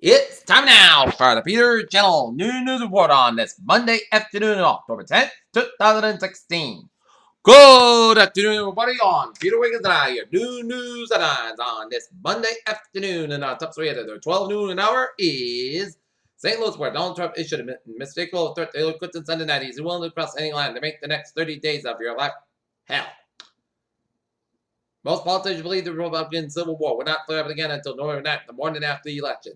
It's time now for the Peter Channel New News Report on this Monday afternoon, October 10th, 2016. Good afternoon, everybody, on Peter Wiggins and I, your new news headlines on this Monday afternoon. And our top three at 12 noon an hour is St. Louis, where Donald Trump issued a mistakable threat to Hillary Clinton Sunday night. He's willing to cross any line to make the next 30 days of your life hell. Most politicians believe the Republican Civil War would not flare up again until November 9th, the morning after the election.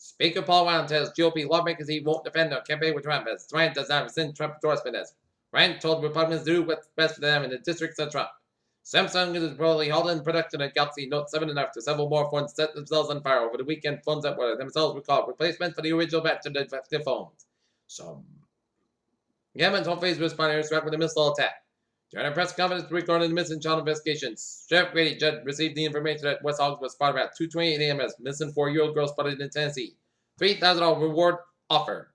Speaker Paul Ryan tells GOP lawmakers he won't defend their campaign with Trump, as Ryan does not rescind Trump endorsement, as Ryan told Republicans to do what's best for them in the districts of Trump. Samsung is reportedly halting production of Galaxy Note 7 and after several more phones set themselves on fire over the weekend. Phones that were themselves recalled replacement for the original batch of defective phones. So, Yemen's home phase responded to with a missile attack. During a press conference regarding the missing child investigations, Sheriff Grady Judd received the information that West August was spotted about 2:28 a.m. as missing 4-year-old girl spotted in Tennessee. $3,000 reward offer.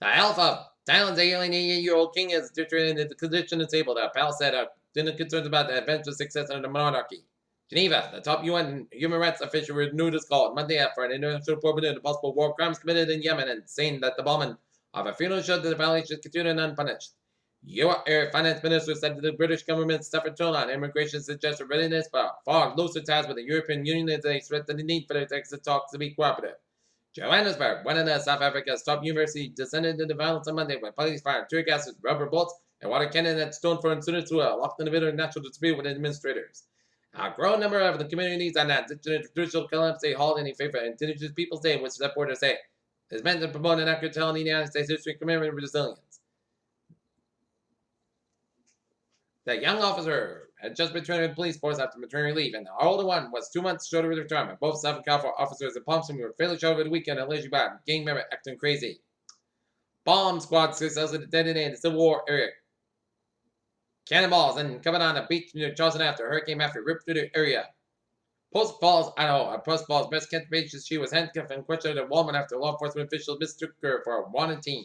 The health of Thailand's alien 88-year-old king is deteriorating into the condition disabled. The palace said didn't concerns about the eventual success of the monarchy. Geneva, the top UN human rights official, renewed his call Monday after an international report into possible war crimes committed in Yemen and saying that the bombing of a funeral showed that the violation should continue unpunished. Your finance minister said that the British government's tougher tone on immigration suggests a readiness for far looser ties with the European Union as they stress the need for the exit talks to be cooperative. Johannesburg, one of South Africa's top universities, descended into violence on Monday when police fired tear gas, rubber bullets, and water cannon at stone-throwing students who are locked in a bitter natural dispute with administrators. A growing number of the communities are not ditching traditional Columbus Day holiday in favor of Indigenous Peoples Day, which supporters say is meant to promote an accurate telling of the United States history commemorating resilience. The young officer had just returned to the police force after maternity leave, and the older one was 2 months short of retirement. Both Southern California officers in Palm Springs were fairly short over the weekend, alleged by a gang member acting crazy. Bomb squad successfully detonated the Civil War area. Cannonballs and coming on a beach near Charleston after Hurricane Matthew ripped through the area. Post Falls, Idaho. Post Falls best kept patient. She was handcuffed and questioned at Walmart after law enforcement officials mistook her for a wanted teen.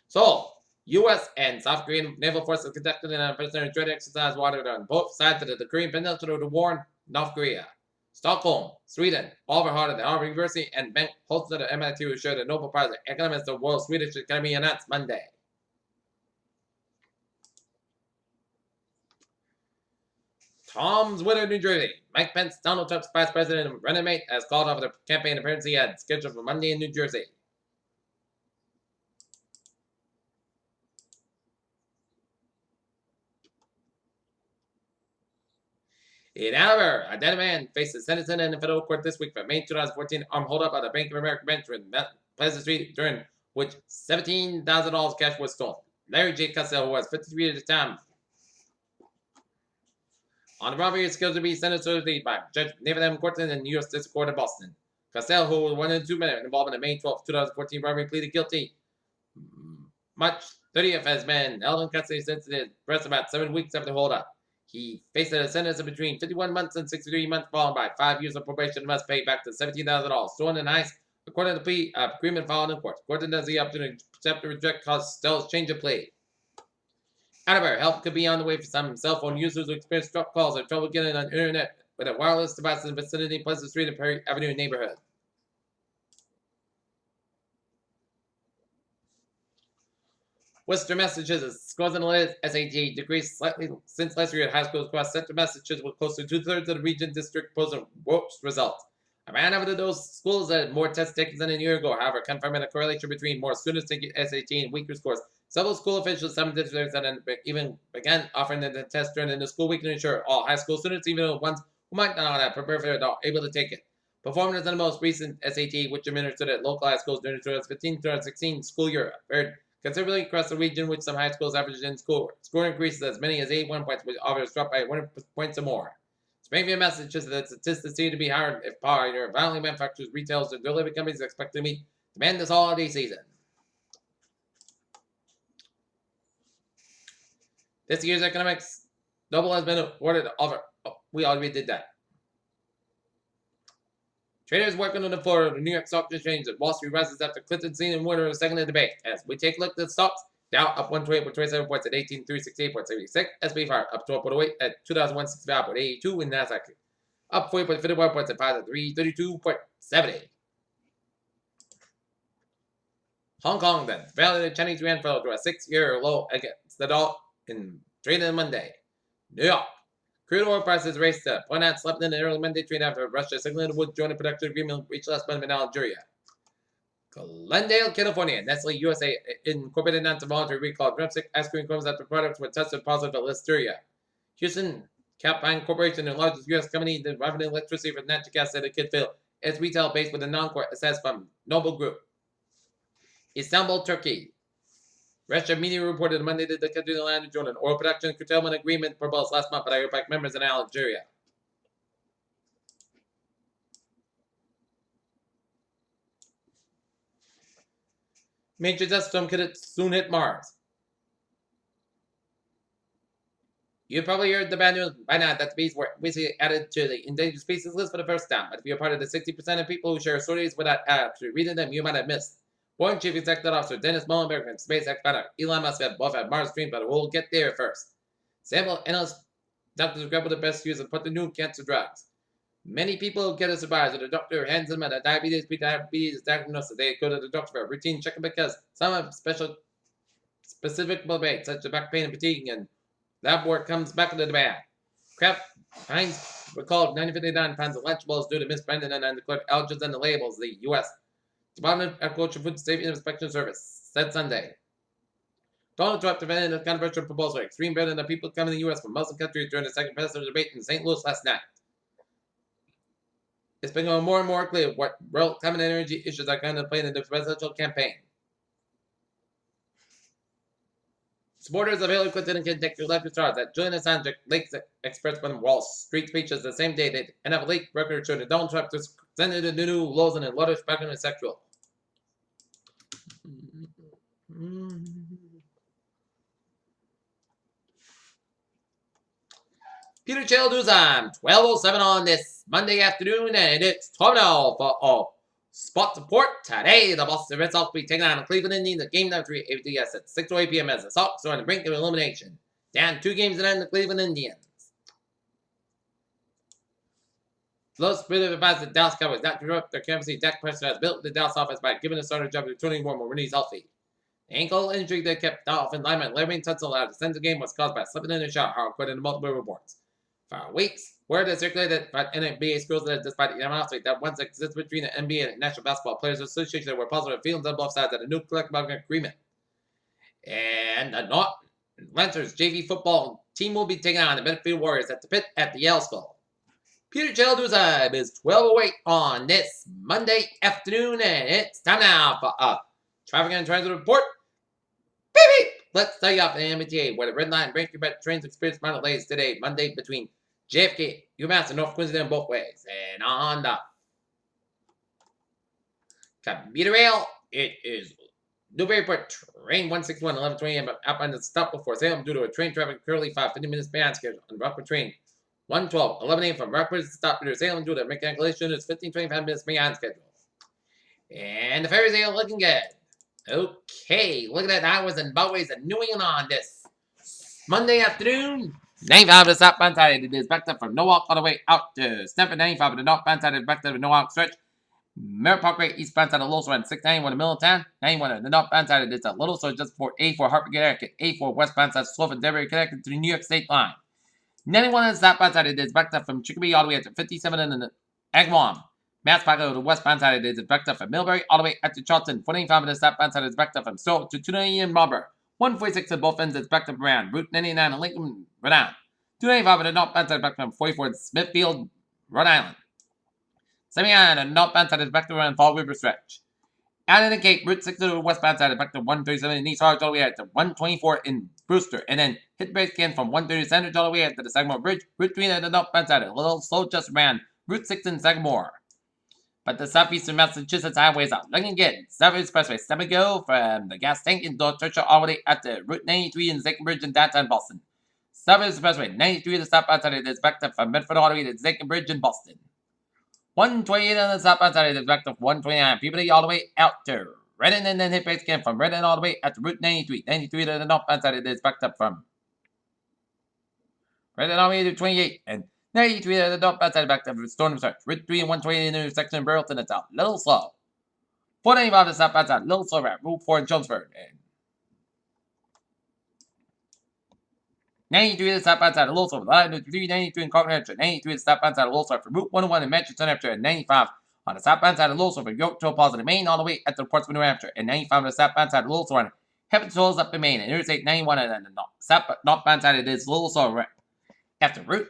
So, U.S. and South Korean naval forces conducted an unprecedented joint exercise watered on both sides of the Korean Peninsula to warn North Korea. Stockholm, Sweden, Oliver Hart at the Harvard University, and Bengt Holst at MIT who shared the Nobel Prize in Economics of the World Swedish Academy announced Monday. Tom's winner, New Jersey. Mike Pence, Donald Trump's vice president and running mate, has called off the campaign appearance he had scheduled for Monday in New Jersey. In Alabama, a dead man faces sentencing in the federal court this week for May 2014 armed holdup at the Bank of America bench in Pleasant Street, during which $17,000 cash was stolen. Larry J. Costello, who was 53 at the time, on the robbery is scheduled to be sentenced by Judge David M. Corton in the U.S. District Court of Boston. Costello, who was one of the 2 men involved in the May 12, 2014 robbery, pleaded guilty. March 30th has been held in custody since it pressed about 7 weeks after the holdup. He faced a sentence of between 51 months and 63 months, followed by 5 years of probation and must pay back to $17,000 stolen in ice, according to the plea agreement filed in court. Gordon has the opportunity to accept or reject Costello's change of plea. However, help could be on the way for some cell phone users who experience drop calls or trouble getting on the internet with a wireless device in the vicinity of Pleasant Street and Perry Avenue neighborhood. Western Massachusetts scores in the SAT decreased slightly since last year at high schools across central Massachusetts, with close to 2/3 of the region district posting worse results. Around half of those schools had more test takers than a year ago, however, confirming a correlation between more students taking SAT and weaker scores. Several school officials, some districts, and even began offering the test during the school week to ensure all high school students, even the ones who might not have prepared for it, are able to take it. Performance in the most recent SAT, which administered at local high schools during the 2015-2016 school year, appeared considerably across the region, with some high schools averaging in score increases as many as 81 points, with others dropped by 1 points or more. Springfield, Massachusetts, that statistics seem to be higher if power violently manufacturers, retailers, and delivery companies expect to meet demand this holiday season. This year's economics Nobel has been awarded over. Oh, we already did that. Traders working on the floor of the New York Stock Exchange at Wall Street rises after Clinton seen in winner of the second debate. As we take a look at the stocks, Dow up 128.27 points at 18,368.76. SP 5 up 12.08 at 2,165.82. And Nasdaq up 40.51 points at 5,332.70. Hong Kong then. Value of the Chinese yuan fell to a 6-year low against the dollar in trading on Monday. New York. Crude oil prices raced up. One ounce slept in an early Monday trade after Russia signaled it would join a production agreement reached last month in Algeria. Glendale, California. Nestle USA Incorporated announced a voluntary recall of drumstick ice cream cones after products were tested positive for listeria. Houston Calpine Corporation, the largest U.S. company deriving electricity from natural gas, said it could fill its retail base with a non-core assets from Noble Group. Istanbul, Turkey. Russian media reported Monday that the country landed joined an oil production curtailment agreement proposed last month by OPEC members in Algeria. Major dust storm could soon hit Mars. You've probably heard the bad news by now that the bees were recently added to the endangered species list for the first time. But if you're part of the 60% of people who share stories without actually reading them, you might have missed. Boeing Chief Executive Officer Dennis Muhlenberg and SpaceX founder Elon Musk have both had Mars dreams, but we'll get there first. Sample analysts, doctors grapple with the best use of put the new cancer drugs. Many people get a surprise when the doctor hands them a diabetes, pre-diabetes diagnosis. They go to the doctor for a routine checkup because some have specific motivations, such as back pain and fatigue, and lab work comes back into demand. Kraft Heinz recalled 959 pounds of Lunchables due to misbranding and undeclared allergens on the labels. The U.S. Department of Agriculture, Food Safety and Inspection Service said Sunday. Donald Trump defended a controversial proposal for extreme ban on people coming to the U.S. from Muslim countries during the second presidential debate in St. Louis last night. It's becoming more and more clear what real climate energy issues are going to play in the presidential campaign. Supporters of Hillary Clinton and conjecture left stars that Julian Assange leaked experts from Wall Street speeches the same day that NFL leak record showed that Donald Trump presented the new laws and Lawrence spectrum is sexual. Peter Chill News time, 12:07 on this Monday afternoon, and it's 12 now for Spot Support. Today, the Boston Red Sox will be taking on the Cleveland Indians at Game 3 ATS at 6:08 p.m. as the Sox are on the brink of elimination. Down 2 games to the Cleveland Indians. Los Spirit advised the Dallas Cowboys not to interrupt their canvassing. Dak Prescott has built the Dallas offense by giving the starter job to 21 when he's healthy. The ankle injury that kept Dolphin lineman Larry Tunsil out of the center of the game was caused by slipping in a shot, according to multiple reports. For weeks, word has circulated that NBA schools that despite the animosity that once existed between the NBA and National Basketball Players Association, there were positive feelings on both sides of the new collective agreement. And the North Lancers JV football team will be taking on the Benfield Warriors at the pit at the Yale School. Peter Childers time is 12:08 on this Monday afternoon, and it's time now for a traffic and transit report. Beep, beep. Let's start off in the MTA, where the Red Line and Braintree trains experienced minor delays today, Monday, between JFK, UMass, and North Queensland both ways. And on the commuter rail, it is Newburyport train 161, 11:20 a.m. up on the stop before Salem due to a train traffic currently 50 minutes behind schedule. On the Rockford train 112, 11 a.m. from Rockford to stop near Salem due to mechanical issue is 25 minutes behind schedule. And the ferries are looking good. Okay, look at that highways and byways of New England on this Monday afternoon. 95 to the southbound side, it is backed up from Norwalk all the way out to Stanford. 95 to the northbound side, it is backed up to Norwalk stretch. Merritt Parkway, eastbound side of Little and 691 in the middle of town. 91 to the northbound side, it is a Little, so just before A4 Hartford, Connecticut. A4 westbound side, Slough and Denver, connected to the New York State line. 91 on the southbound side, it is backed up from Chicopee all the way up to 57 in the Agawam. Mass Parkway to the westbound side, it is backed up from Millbury all the way up to Charleston. 45 on the southbound side, it is backed up from Stowe to 290 in Marlborough. 146 at both ends, it's backed up around Route 99 in Lincoln, Rhode Island. 295 on the northbound side, backed up from 44 in Smithfield, Rhode Island. 79 on the northbound side, is backed up around Fall River stretch. Out of the Cape, Route 6 to the westbound side, is backed up to 137 in East Orange all the way out to 124 in Brewster. And then hit base can from 130 Sandwich all the way out to the Sagamore Bridge. Route 3 on the northbound side, a little slow just around Route 6 in Sagamore. But the southeastern Massachusetts highways are looking good. Southern Expressway, step and go from the gas tank in North Churchill all the way up to Route 93 in Bridge in downtown Boston. Southern Expressway, 93 to the southbound side, is backed up from Medford all the way to Bridge in Boston. 128 on the southbound side, is backed up 129. Peabody all the way out to Redden and then hit base again from Redden all the way at the Route 93. 93 to the northbound side. It is backed up from Redden all the way to 28. And 93 to the northbound side backed up from Storm Search. Route 3 and 120 in the intersection of Burleson and South. Little slow. 495 to the southbound side. Little slow at Route 4 in Chelmsford. And 93 to the southbound side of Little Slow. 393 in Carlton, Hampshire. 93 to the southbound side of Little Slow for Route 101 in Manchester, Hampshire. And 95 on the southbound side of Little Slow for Yorkville Positive Maine all the way at the Portsmouth, New Hampshire. And 95 on the southbound side of Little Slow on Heaven's Hills up in Maine. And Interstate 91 and the northbound side of this Little Slow after Route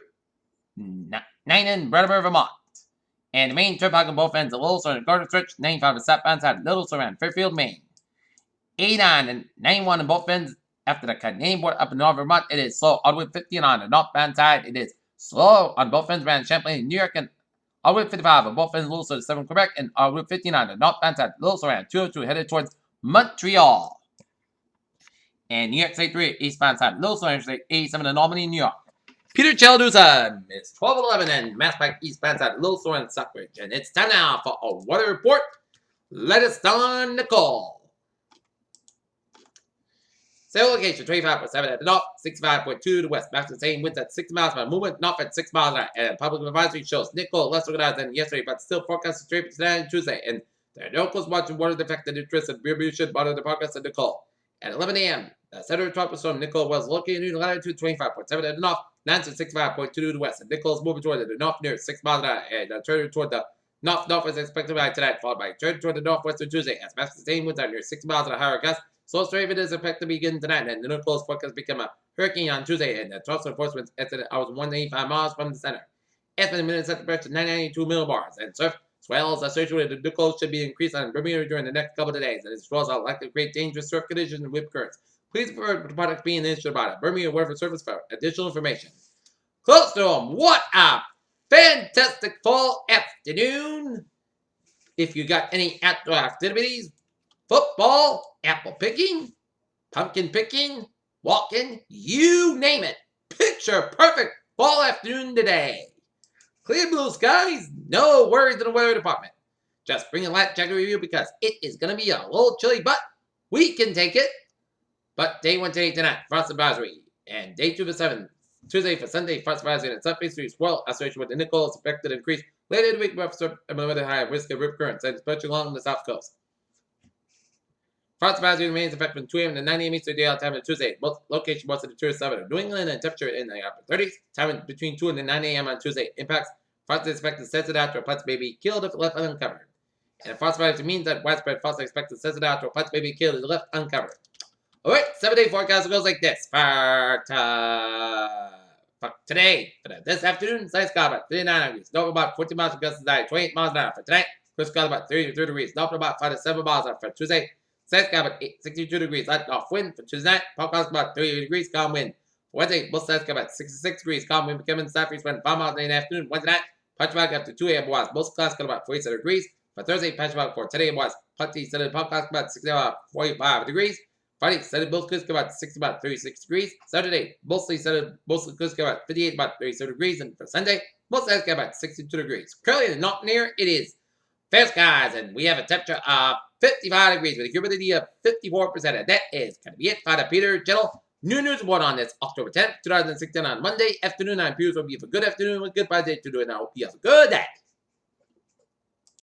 9 in Brattleboro, Vermont. And the main turnpike on both ends of Little Slow and Garden Stretch. 95 on the southbound side of Little Slow and Fairfield, Maine. 89 and 91 on both ends. After the Canadian border up in North Vermont, it is slow all the way 50, and on the northbound side, it is slow on both ends around Champlain, New York, and all the way 55 on both ends, Little Slow to 7 Quebec, and all the way 59 on the northbound side, Little Slow around 202 headed towards Montreal. And New York State 3 eastbound side, Little Slow Interstate 87 in Albany, New York. Peter Chaldusa, it's 1211 and Mass Pike eastbound side, Little Slow and Stockbridge, and it's time now for a weather report. Let us start the call. Sail location 25.7 at the north, 65.2 to the west. Back to the same winds at 60 miles per movement, north at 6 miles an hour. And public advisory shows Nicole less organized than yesterday, but still forecast straight for today and Tuesday. And there are no coast watching waters affected interest in Rearview should bother the forecast of Nicole. At 11 a.m., the center of tropical storm Nicole was located in latitude 25.7 at the north, 9 to 65.2 to the west. And Nicole is moving toward the north near 6 miles an hour. And turning toward the north-northwest expected by tonight, followed by turning toward the northwestern Tuesday. As back to the same winds are near 6 miles an hour gust. Slow straight is expected to begin tonight, and the Nicole's forecast become a hurricane on Tuesday, and the tropical force winds estimated hours 185 miles from the center. Estimated minutes at the pressure 992 millibars, and surf swells associated with the Nicole should be increased on Bermuda during the next couple of days, and its swells are likely to create dangerous surf conditions and whip currents. Please refer to the product being issued about it. Bermuda Weather Service for additional information. Close to them, what a fantastic fall afternoon! If you got any outdoor activities, football, apple picking, pumpkin picking, walking, you name it. Picture perfect fall afternoon today. Clear blue skies, no worries in the weather department. Just bring a light jacket with you because it is going to be a little chilly, but we can take it. But day 1 today tonight, frost advisory. And day 2 for 7, Tuesday for Sunday, frost advisory and southeast swell associated with the Nicole is expected to increase. Later in the week, rough surf and weather high risk of rip currents, and especially along the south coast. Frost advisory remains effective from 2 a.m. to 9 a.m. Eastern Daylight Time on Tuesday. Both locations most of the tourist suburb of New England and temperature in the upper 30s. Time between 2 and 9 a.m. on Tuesday. Impacts. Frost is expected to sensitive after plants may be killed if left uncovered. And frost advisory means that widespread frost is expected to sensitive after plants may be killed if left uncovered. Alright, 7-day forecast goes like this. For today, for this afternoon, sunny sky about 39 degrees. North about 40 miles per gust 28 miles an hour. For tonight, clear sky about 33 degrees. North about 5 to 7 miles an hour. For Tuesday, sunny sky about 62 degrees. Light off wind. For Tuesday night, forecast about 38 degrees. Calm wind. For Wednesday, both sides sky about 66 degrees. Calm wind becoming southeast wind 5 miles in the afternoon. Wednesday night, patch back after 2 a.m. was. Most clouds got about 47 degrees. For Thursday, patch back for today was. Plenty settled podcast about 60 about 45 degrees. Friday, settled both coasts about 60 about 36 degrees. Saturday, mostly settled both coasts about 58 about 37 degrees. And for Sunday, most sides got about 62 degrees. Currently, not near, it is fair skies, and we have a temperature of 55 degrees with a humidity of 54%. And that is going to be it for the Peter Gentle New News Report on this October 10th, 2016 on Monday afternoon. I'm Piers. Will be a good afternoon with goodbye day to do it now. Hope you have a good day.